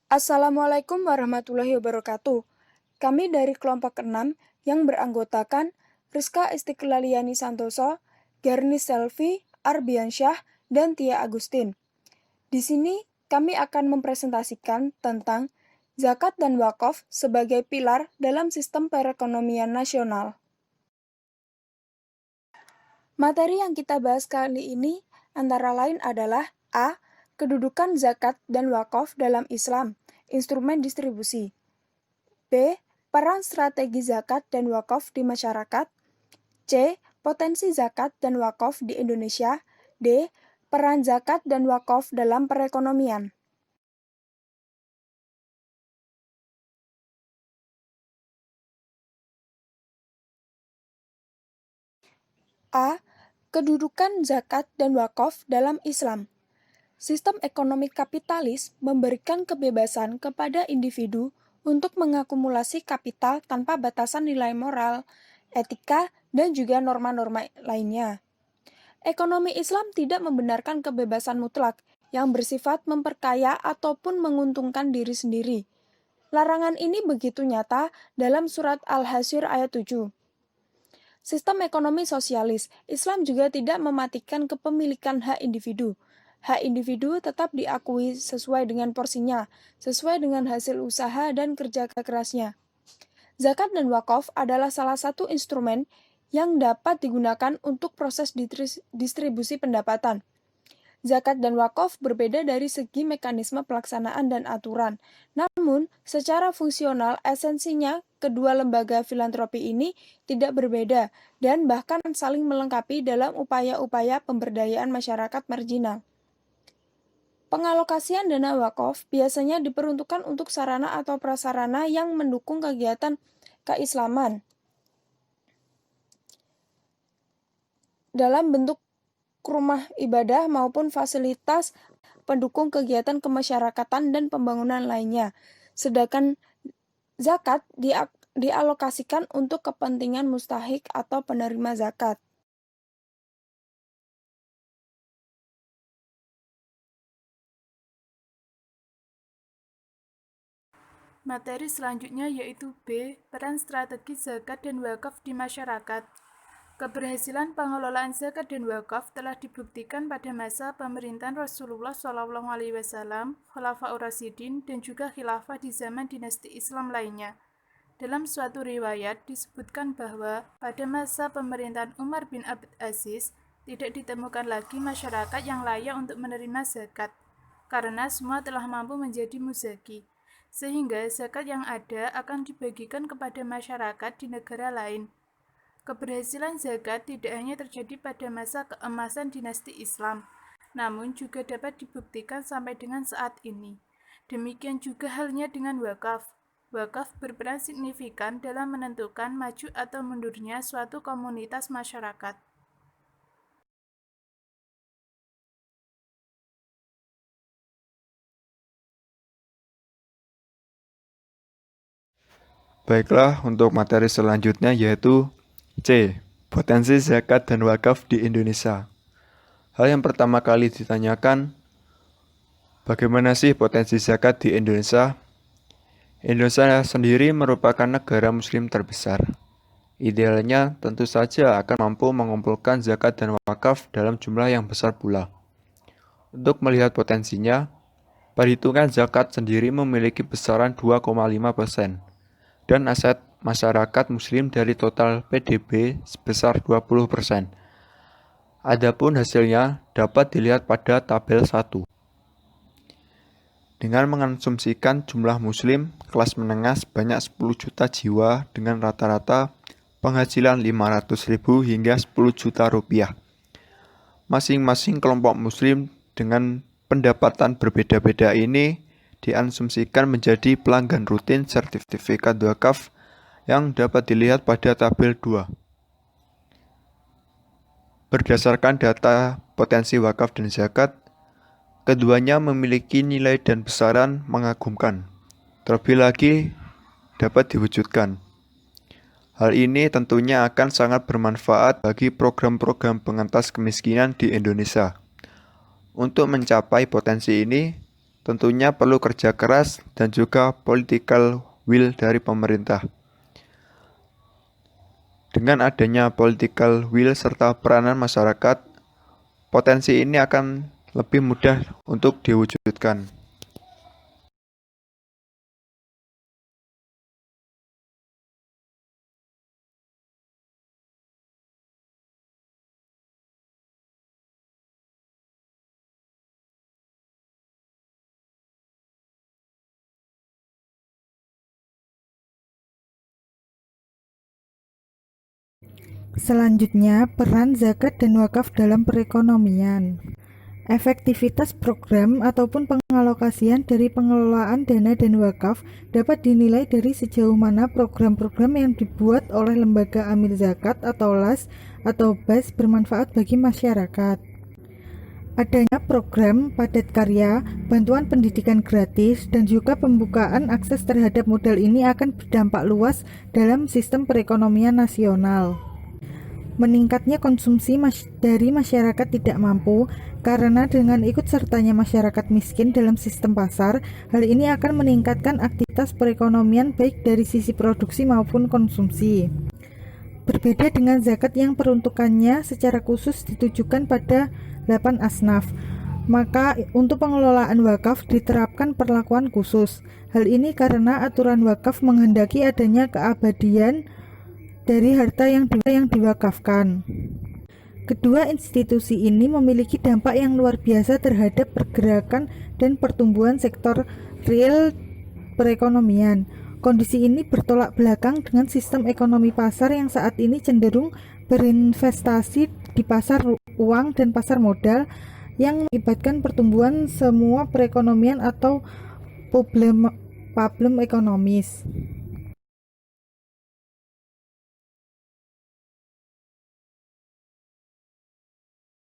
Assalamualaikum warahmatullahi wabarakatuh. Kami dari kelompok 6 yang beranggotakan Rizka Istiqlaliani Santoso, Garni Selvi, Arbiansyah, dan Tia Agustin. Di sini kami akan mempresentasikan tentang zakat dan wakaf sebagai pilar dalam sistem perekonomian nasional. Materi yang kita bahas kali ini antara lain adalah A. Kedudukan zakat dan wakaf dalam Islam, instrumen distribusi. B. Peran strategi zakat dan wakaf di masyarakat. C. Potensi zakat dan wakaf di Indonesia. D. Peran zakat dan wakaf dalam perekonomian. A. Kedudukan zakat dan wakaf dalam Islam. Sistem ekonomi kapitalis memberikan kebebasan kepada individu untuk mengakumulasi kapital tanpa batasan nilai moral, etika, dan juga norma-norma lainnya. Ekonomi Islam tidak membenarkan kebebasan mutlak yang bersifat memperkaya ataupun menguntungkan diri sendiri. Larangan ini begitu nyata dalam surat Al-Hasyr ayat 7. Sistem ekonomi sosialis, Islam juga tidak mematikan kepemilikan hak individu. Hak individu tetap diakui sesuai dengan porsinya, sesuai dengan hasil usaha dan kerja kerasnya. Zakat dan wakaf adalah salah satu instrumen yang dapat digunakan untuk proses distribusi pendapatan. Zakat dan wakaf berbeda dari segi mekanisme pelaksanaan dan aturan. Namun, secara fungsional, esensinya kedua lembaga filantropi ini tidak berbeda dan bahkan saling melengkapi dalam upaya-upaya pemberdayaan masyarakat marginal. Pengalokasian dana wakaf biasanya diperuntukkan untuk sarana atau prasarana yang mendukung kegiatan keislaman dalam bentuk rumah ibadah maupun fasilitas pendukung kegiatan kemasyarakatan dan pembangunan lainnya. Sedangkan zakat dialokasikan untuk kepentingan mustahik atau penerima zakat. Materi selanjutnya yaitu B. Peran strategi zakat dan wakaf di masyarakat. Keberhasilan pengelolaan zakat dan wakaf telah dibuktikan pada masa pemerintahan Rasulullah SAW, Khulafaur Rasyidin, dan juga khilafah di zaman dinasti Islam lainnya. Dalam suatu riwayat disebutkan bahwa pada masa pemerintahan Umar bin Abdul Aziz tidak ditemukan lagi masyarakat yang layak untuk menerima zakat, karena semua telah mampu menjadi muzaki, sehingga zakat yang ada akan dibagikan kepada masyarakat di negara lain. Keberhasilan zakat tidak hanya terjadi pada masa keemasan dinasti Islam, namun juga dapat dibuktikan sampai dengan saat ini. Demikian juga halnya dengan wakaf. Wakaf berperan signifikan dalam menentukan maju atau mundurnya suatu komunitas masyarakat. Baiklah, untuk materi selanjutnya yaitu C. Potensi zakat dan wakaf di Indonesia. Hal yang pertama kali ditanyakan, bagaimana sih potensi zakat di Indonesia? Indonesia sendiri merupakan negara muslim terbesar. Idealnya tentu saja akan mampu mengumpulkan zakat dan wakaf dalam jumlah yang besar pula. Untuk melihat potensinya, perhitungan zakat sendiri memiliki besaran 2,5%. Dan aset masyarakat muslim dari total PDB sebesar 20%. Adapun hasilnya dapat dilihat pada tabel 1. Dengan mengonsumsikan jumlah muslim kelas menengah sebanyak 10 juta jiwa dengan rata-rata penghasilan 500.000 hingga 10 juta rupiah. Masing-masing kelompok muslim dengan pendapatan berbeda-beda ini diasumsikan menjadi pelanggan rutin sertifikat wakaf yang dapat dilihat pada tabel 2. Berdasarkan data potensi wakaf dan zakat, keduanya memiliki nilai dan besaran mengagumkan. Terlebih lagi dapat diwujudkan. Hal ini tentunya akan sangat bermanfaat bagi program-program pengentas kemiskinan di Indonesia. Untuk mencapai potensi ini, tentunya perlu kerja keras dan juga political will dari pemerintah. Dengan adanya political will serta peranan masyarakat, potensi ini akan lebih mudah untuk diwujudkan. Selanjutnya, peran zakat dan wakaf dalam perekonomian. Efektivitas program ataupun pengalokasian dari pengelolaan dana dan wakaf dapat dinilai dari sejauh mana program-program yang dibuat oleh lembaga amil zakat atau LAS atau BAS bermanfaat bagi masyarakat. Adanya program padat karya, bantuan pendidikan gratis, dan juga pembukaan akses terhadap modal ini akan berdampak luas dalam sistem perekonomian nasional. Meningkatnya konsumsi dari masyarakat tidak mampu karena dengan ikut sertanya masyarakat miskin dalam sistem pasar, hal ini akan meningkatkan aktivitas perekonomian baik dari sisi produksi maupun konsumsi. Berbeda dengan zakat yang peruntukannya secara khusus ditujukan pada 8 asnaf, maka untuk pengelolaan wakaf diterapkan perlakuan khusus. Hal ini karena aturan wakaf menghendaki adanya keabadian dari harta yang diwakafkan. Kedua institusi ini memiliki dampak yang luar biasa terhadap pergerakan dan pertumbuhan sektor real perekonomian. Kondisi ini bertolak belakang dengan sistem ekonomi pasar yang saat ini cenderung berinvestasi di pasar uang dan pasar modal yang mengakibatkan pertumbuhan semua perekonomian atau problem ekonomis.